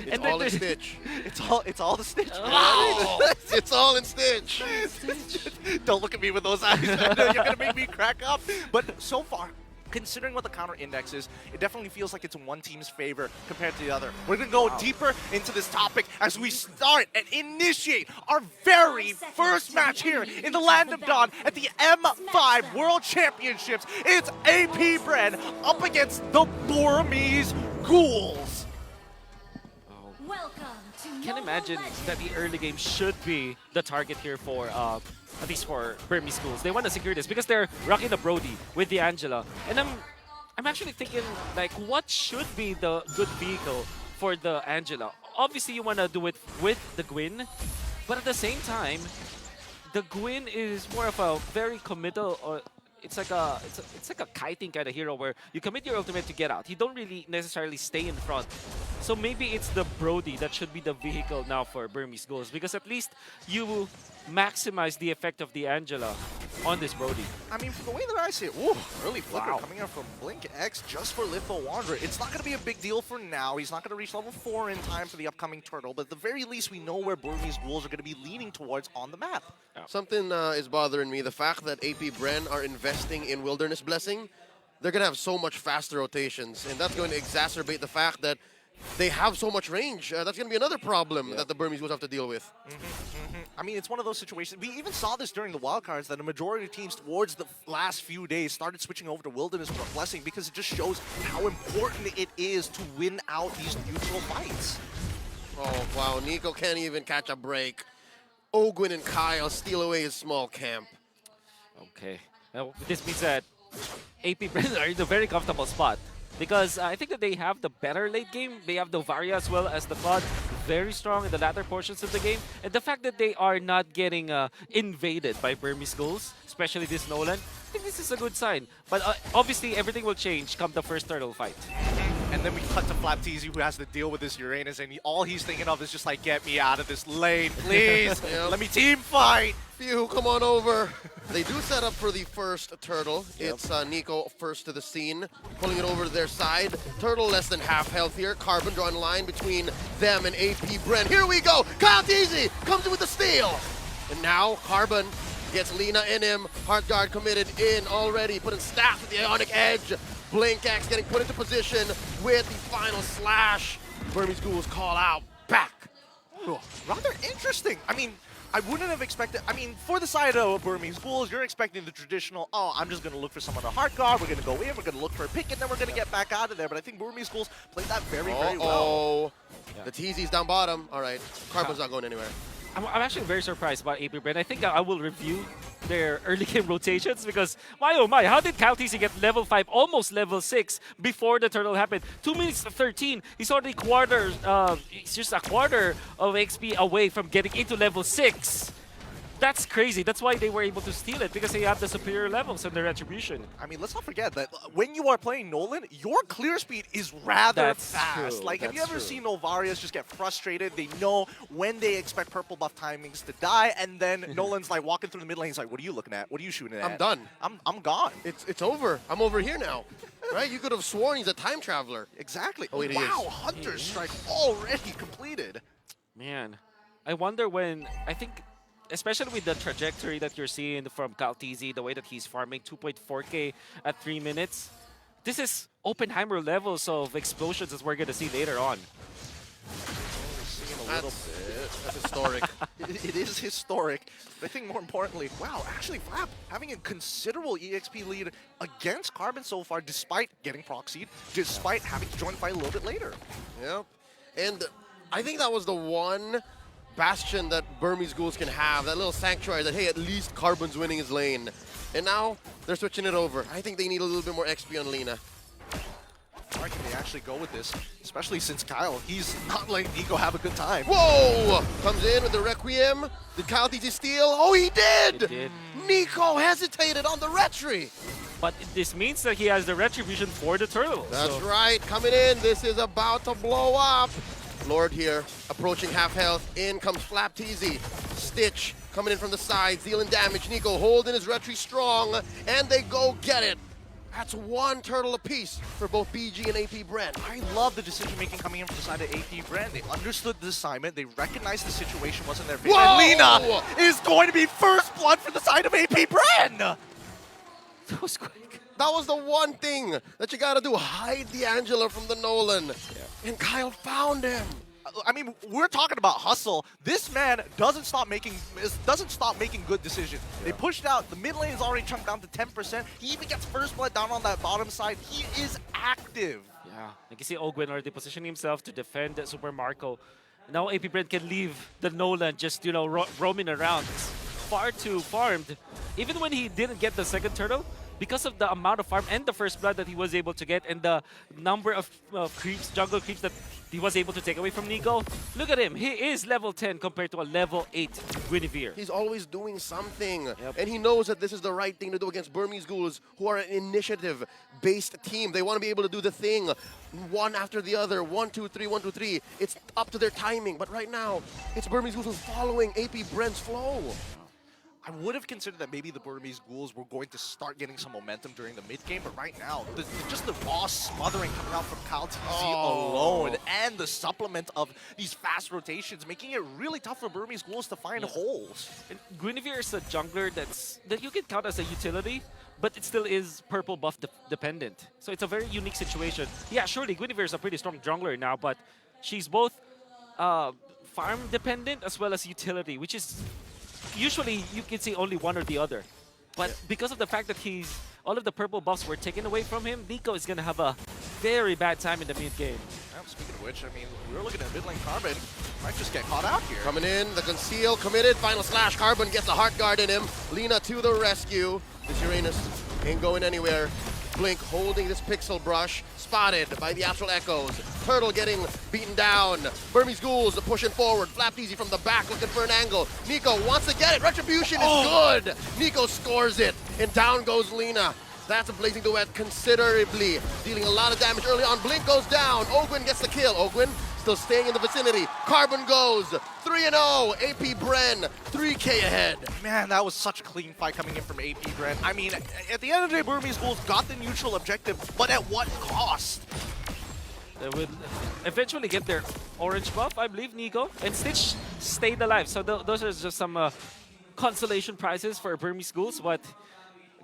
It's all in Stitch. It's all the Stitch. Wow. It's all in Stitch. Don't look at me with those eyes. You're gonna make me crack up. But so far, considering what the counter index is, it definitely feels like it's in one team's favor compared to the other. We're going to go deeper into this topic as we start and initiate our very first match here in the Land of Dawn at the M5 World Championships. It's AP Bren up against the Burmese Ghouls. Can't imagine that the early game should be the target here for at least for Burmese Schools. They want to secure this because they're rocking the Brody with the Angela. And I'm actually thinking, like, what should be the good vehicle for the Angela? Obviously, you want to do it with the Gwyn, but at the same time, the Gwyn is more of a very committal, or it's like a kiting kind of hero where you commit your ultimate to get out. You don't really necessarily stay in front. So maybe it's the Brody that should be the vehicle now for Burmese Ghouls, because at least you maximize the effect of the Angela on this Brody. I mean, from the way that I see it, early flicker coming out from Blink X just for Litho Wanderer. It's not going to be a big deal for now. He's not going to reach level 4 in time for the upcoming Turtle, but at the very least, we know where Burmese Ghouls are going to be leaning towards on the map. Something is bothering me. The fact that AP Bren are investing in Wilderness Blessing, they're going to have so much faster rotations, and that's going to exacerbate the fact that they have so much range. That's going to be another problem that the Burmese will have to deal with. I mean, it's one of those situations. We even saw this during the wildcards that a majority of teams towards the last few days started switching over to Wilderness for Blessing because it just shows how important it is to win out these neutral fights. Oh, wow. Nico can't even catch a break. Ogwin and Kyle steal away his small camp. Okay. Now, this means that AP Bren are in a very comfortable spot, because I think that they have the better late game. They have the Varia as well as the Claude, very strong in the latter portions of the game. And the fact that they are not getting invaded by Burmese Ghouls, especially this Nolan, I think this is a good sign. But obviously, everything will change come the first Turtle fight. And then we cut to Flapteezy, who has to deal with this Uranus, and all he's thinking of is just like, get me out of this lane, please. Let me team fight. Phew, come on over. They do set up for the first Turtle. It's Nico first to the scene, pulling it over to their side. Turtle less than half health here. Carbon drawing a line between them and AP Bren. Here we go. Kyle Teasy comes in with the steal. And now Carbon gets Lina in him. Heartguard committed in already, putting staff at the Ionic Edge. Blink X getting put into position with the final slash. Burmese Ghouls call out back. Rather interesting. I mean, I wouldn't have expected, for the side of Burmese Ghouls, you're expecting the traditional, I'm just going to look for someone to heart guard, we're going to go in, we're going to look for a pick, and then we're going to get back out of there. But I think Burmese Ghouls played that very, very well. The Teasy's down bottom. All right, Carbon's not going anywhere. I'm actually very surprised about AP Bren. I think I will review their early game rotations, because my oh my, how did Kyle TC get level 5, almost level 6 before the Turtle happened? 2 minutes to 13, he's already he's just a quarter of XP away from getting into level 6. That's crazy. That's why they were able to steal it, because they have the superior levels and the retribution. I mean, let's not forget that when you are playing Nolan, your clear speed is rather fast. True. Like, have you ever seen Novarias just get frustrated? They know when they expect purple buff timings to die, and then Nolan's like walking through the mid lane. He's like, "What are you looking at? What are you shooting at?" I'm done. I'm gone. It's over. I'm over here now. Right? You could have sworn he's a time traveler. Exactly. Oh, it wow, is. Hunter's Strike already completed. Man, I wonder when, I think, especially with the trajectory that you're seeing from Kaltizi, the way that he's farming 2.4k at 3 minutes, this is Oppenheimer levels of explosions as we're going to see later on. That's historic. It is historic. But I think more importantly, wow, actually Flap having a considerable EXP lead against Carbon so far, despite getting proxied, despite having to join the fight a little bit later. Yep. And I think that was the one bastion that Burmese Ghouls can have, that little sanctuary that, hey, at least Carbon's winning his lane. And now they're switching it over. I think they need a little bit more XP on Lina. Where can they actually go with this? Especially since Kyle, he's not letting Nico have a good time. Whoa! Comes in with the Requiem. Did Kyle TT steal? Oh, he did! He did. Nico hesitated on the retry. But this means that he has the retribution for the Turtle. That's right. Coming in. This is about to blow up. Lord here, approaching half health. In comes Flapteezy. Stitch coming in from the side, dealing damage. Nico holding his retry strong, and they go get it. That's one turtle apiece for both BG and AP Brent. I love the decision making coming in from the side of AP Brand. They understood the assignment. They recognized the situation wasn't their favor. Whoa! And Lina is going to be first blood for the side of AP Brand. That was quick. That was the one thing that you gotta do, hide the Angela from the Nolan. And Kyle found him. I mean, we're talking about hustle. This man doesn't stop making good decisions. They pushed out. The mid lane is already chunked down to 10%. He even gets first blood down on that bottom side. He is active. Yeah, you can see Ogwin already positioning himself to defend Super Marco. Now AP Brent can leave the Nolan just, you know, roaming around. It's far too farmed. Even when he didn't get the second turtle, because of the amount of farm and the first blood that he was able to get and the number of creeps, jungle creeps that he was able to take away from Nico, look at him. He is level 10 compared to a level 8 Guinevere. He's always doing something. Yep. And he knows that this is the right thing to do against Burmese Ghouls, who are an initiative-based team. They want to be able to do the thing one after the other. 1, 2, 3, 1, 2, 3. It's up to their timing. But right now, it's Burmese Ghouls who's following AP Brent's flow. I would have considered that maybe the Burmese Ghouls were going to start getting some momentum during the mid game, but right now, just the raw smothering coming out from Kyle TZ alone, and the supplement of these fast rotations, making it really tough for Burmese Ghouls to find holes. And Guinevere is a jungler that you can count as a utility, but it still is purple buff dependent. So it's a very unique situation. Yeah, surely Guinevere is a pretty strong jungler now, but she's both farm dependent as well as utility, which is usually you can see only one or the other. But because of the fact that all of the purple buffs were taken away from him, Nico is going to have a very bad time in the mid game. Speaking of which, I mean, we're looking at mid lane Carbon. Might just get caught out here. Coming in, the conceal committed, final slash. Carbon gets a heart guard in him. Lina to the rescue. This Uranus ain't going anywhere. Blink holding this pixel brush, spotted by the actual echoes. Turtle getting beaten down. Burmese Ghouls pushing forward. Flapped easy from the back, looking for an angle. Nico wants to get it. Retribution is good. Nico scores it, and down goes Lina. That's a blazing duet considerably, dealing a lot of damage early on. Blink goes down. Ogwin gets the kill. Ogwin still staying in the vicinity. Carbon goes 3-0. AP Bren 3K ahead. Man, that was such a clean fight coming in from AP Brand. I mean, at the end of the day, Burmese Ghouls got the neutral objective, but at what cost? They would eventually get their orange buff, I believe, Nico. And Stitch stayed alive. So those are just some consolation prizes for Burmese Ghouls, but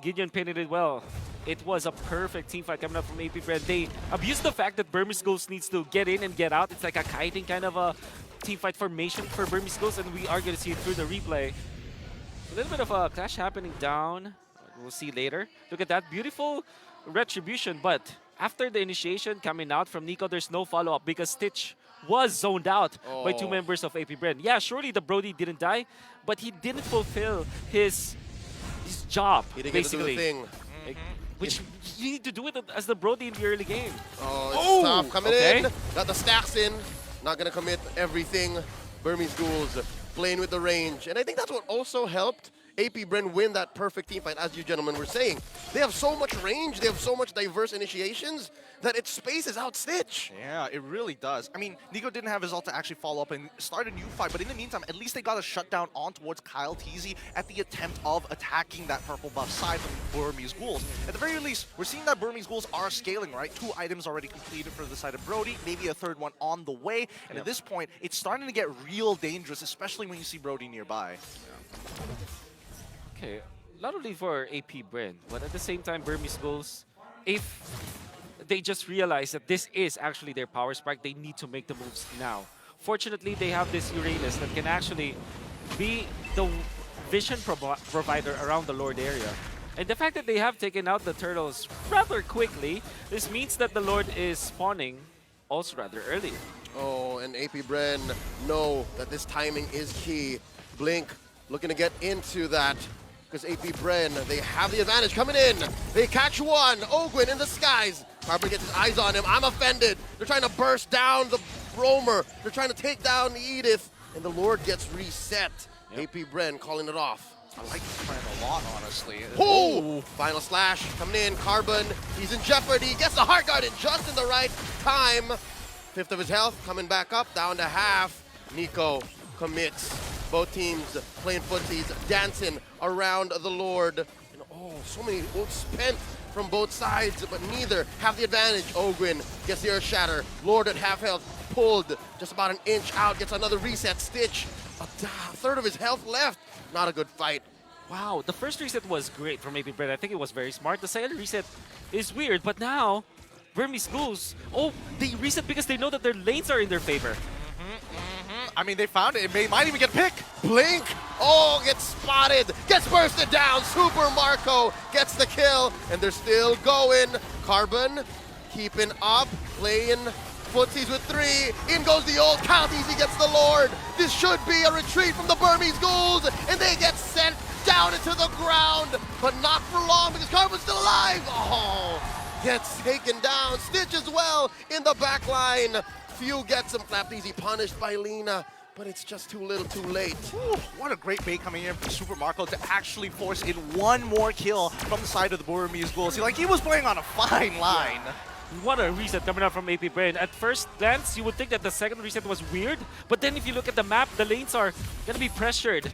Gideon painted it well. It was a perfect team fight coming up from AP Brand. They abused the fact that Burmese Ghouls needs to get in and get out. It's like a kiting kind of a team fight formation for Burmese Ghouls, and we are going to see it through the replay. A little bit of a clash happening down. We'll see later. Look at that beautiful retribution, but after the initiation coming out from Nico, there's no follow-up because Stitch was zoned out by two members of AP Brand. Yeah, surely the Brody didn't die, but he didn't fulfill his job, He didn't basically. get to do the thing. Which you need to do it as the Brody in the early game. Oh, it's tough. Coming okay. in. Got the stacks in. Not going to commit everything. Burmese Ghouls playing with the range. And I think that's what also helped AP Bren win that perfect team fight, as you gentlemen were saying. They have so much range. They have so much diverse initiations that it spaces out Stitch. Yeah, it really does. I mean, Nico didn't have his ult to actually follow up and start a new fight, but in the meantime, at least they got a shutdown on towards Kyle TZ at the attempt of attacking that purple buff side from Burmese Ghouls. At the very least, we're seeing that Burmese Ghouls are scaling, right? 2 items already completed for the side of Brody, maybe a third one on the way, and at this point, it's starting to get real dangerous, especially when you see Brody nearby. Okay, not only for AP Brand, but at the same time, Burmese Ghouls, if they just realize that this is actually their power spike, they need to make the moves now. Fortunately, they have this Uranus that can actually be the vision provider around the Lord area. And the fact that they have taken out the turtles rather quickly, this means that the Lord is spawning also rather early. Oh, and AP Bren know that this timing is key. Blink looking to get into that. Because AP Bren, they have the advantage coming in. They catch one. Ogwin in the skies. Carbon gets his eyes on him. I'm offended. They're trying to burst down the Roamer. They're trying to take down the Edith. And the Lord gets reset. AP Bren calling it off. I like this plan a lot, honestly. Oh! Final slash coming in. Carbon, he's in jeopardy. Gets the heart guard in just in the right time. 5th of his health coming back up, down to half. Nico commits. Both teams playing footsies, dancing around the Lord. And oh, so many ults spent from both sides, but neither have the advantage. Ogwin gets the Earth Shatter. Lord at half health, pulled just about an inch out, gets another reset. Stitch, a third of his health left. Not a good fight. Wow, the first reset was great from AP Bread. I think it was very smart. The second reset is weird, but now Burmese Ghouls, oh, they reset because they know that their lanes are in their favor. I mean, they found it. It might even get a pick. Blink, oh, gets spotted, gets bursted down. Super Marco gets the kill, and they're still going. Carbon keeping up, playing footsies with 3. In goes the old count, easy gets the Lord. This should be a retreat from the Burmese Ghouls, and they get sent down into the ground, but not for long because Carbon's still alive. Oh, gets taken down. Stitch as well in the back line. Few gets him, Flap Easy punished by Lina, but it's just too little too late. Ooh, what a great bait coming in from Super Marco to actually force in one more kill from the side of the Burmese Ghouls. He was playing on a fine line. What a reset coming out from AP Brain. At first glance, you would think that the second reset was weird, but then if you look at the map, the lanes are going to be pressured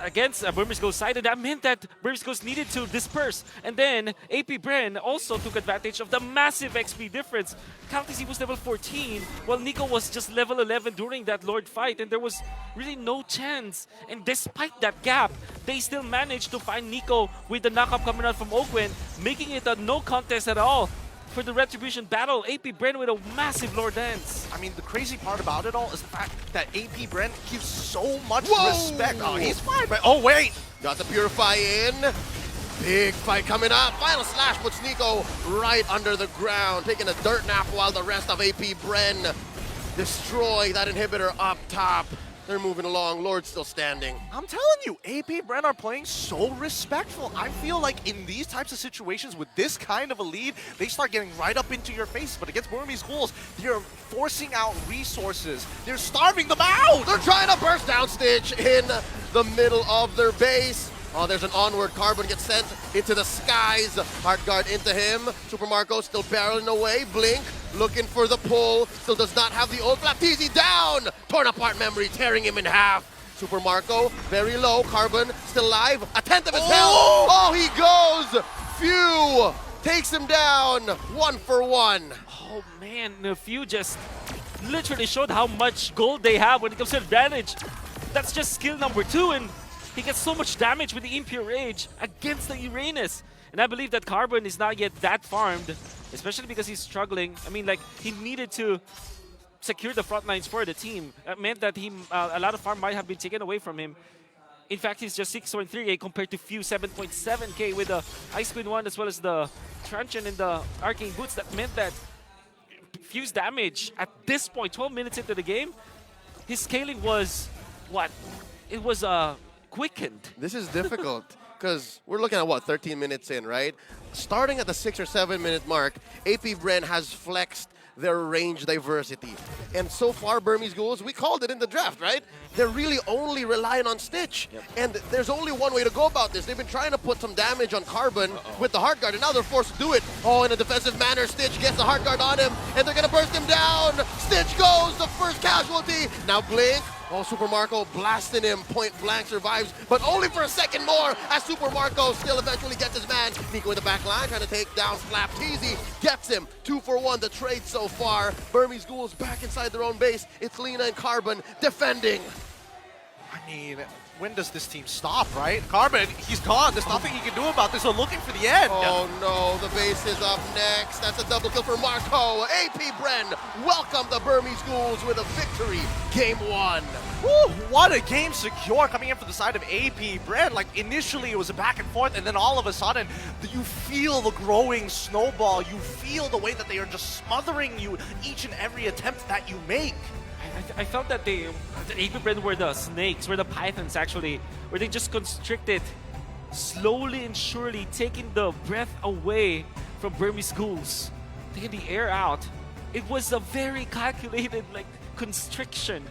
against Burmese Ghouls side, and that meant that Burmese Ghouls needed to disperse. And then AP Bren also took advantage of the massive XP difference. Countessy was level 14, while Nico was just level 11 during that Lord fight, and there was really no chance. And despite that gap, they still managed to find Nico with the knockup coming out from Ogwen, making it a no contest at all for the Retribution battle. AP Bren with a massive Lord Dance. I mean, the crazy part about it all is the fact that AP Brent gives so much Whoa! respect. Oh, he's fine, but oh, wait. Got the Purify in. Big fight coming up. Final slash puts Nico right under the ground, taking a dirt nap while the rest of AP Bren destroy that inhibitor up top. They're moving along. Lord's still standing. I'm telling you, AP Bren are playing so respectful. I feel like in these types of situations with this kind of a lead, they start getting right up into your face. But against Burmese Ghouls, they're forcing out resources. They're starving them out. They're trying to burst down Stitch in the middle of their base. Oh, there's an onward. Carbon gets sent into the skies. Heart Guard into him. Super Marco still barreling away. Blink looking for the pull. Still does not have the ult. Flapteezy down. Torn apart memory, tearing him in half. Super Marco very low. Carbon still alive. A tenth of his health. Oh, he goes. Few takes him down. 1 for 1. Oh man, Few just literally showed how much gold they have when it comes to advantage. That's just skill number 2, and he gets so much damage with the Impure Rage against the Uranus. And I believe that Carbon is not yet that farmed, especially because he's struggling. I mean, like, he needed to secure the front lines for the team. That meant that a lot of farm might have been taken away from him. In fact, he's just 6.3k compared to Few 7.7k with the Ice Queen 1 as well as the Truncheon and the Arcane Boots. That meant that Few's damage at this point, 12 minutes into the game, his scaling was, what? It was quickened. This is difficult because we're looking at what, 13 minutes in, right? Starting at the 6 or 7 minute mark, AP Bren has flexed their range diversity. And so far, Burmese Ghouls, we called it in the draft, right? They're really only relying on Stitch. Yep. And there's only one way to go about this. They've been trying to put some damage on Carbon with the Heart Guard, and now they're forced to do it. Oh, in a defensive manner, Stitch gets the Heart Guard on him, and they're gonna burst him down. Stitch goes, the first casualty. Now Blink. Oh, Super Marco blasting him, point blank survives, but only for a second more as Super Marco still eventually gets his man. Nico in the back line trying to take down Flapteezy, gets him. 2 for 1, the trade so far. Burmese Ghouls back inside their own base. It's Lina and Carbon defending. I mean, when does this team stop, right? Carbon, he's gone. There's nothing he can do about this. They're looking for the end. Oh no, the base is up next. That's a double kill for Marco. AP Bren welcome the Burmese Ghouls with a victory. Game 1. Woo, what a game secure coming in for the side of AP Bren. Like, initially it was a back and forth, and then all of a sudden, you feel the growing snowball. You feel the way that they are just smothering you each and every attempt that you make. I felt that the AP Bren were the snakes, were the pythons actually, where they just constricted, slowly and surely taking the breath away from Burmese Ghouls, taking the air out. It was a very calculated, like, constriction.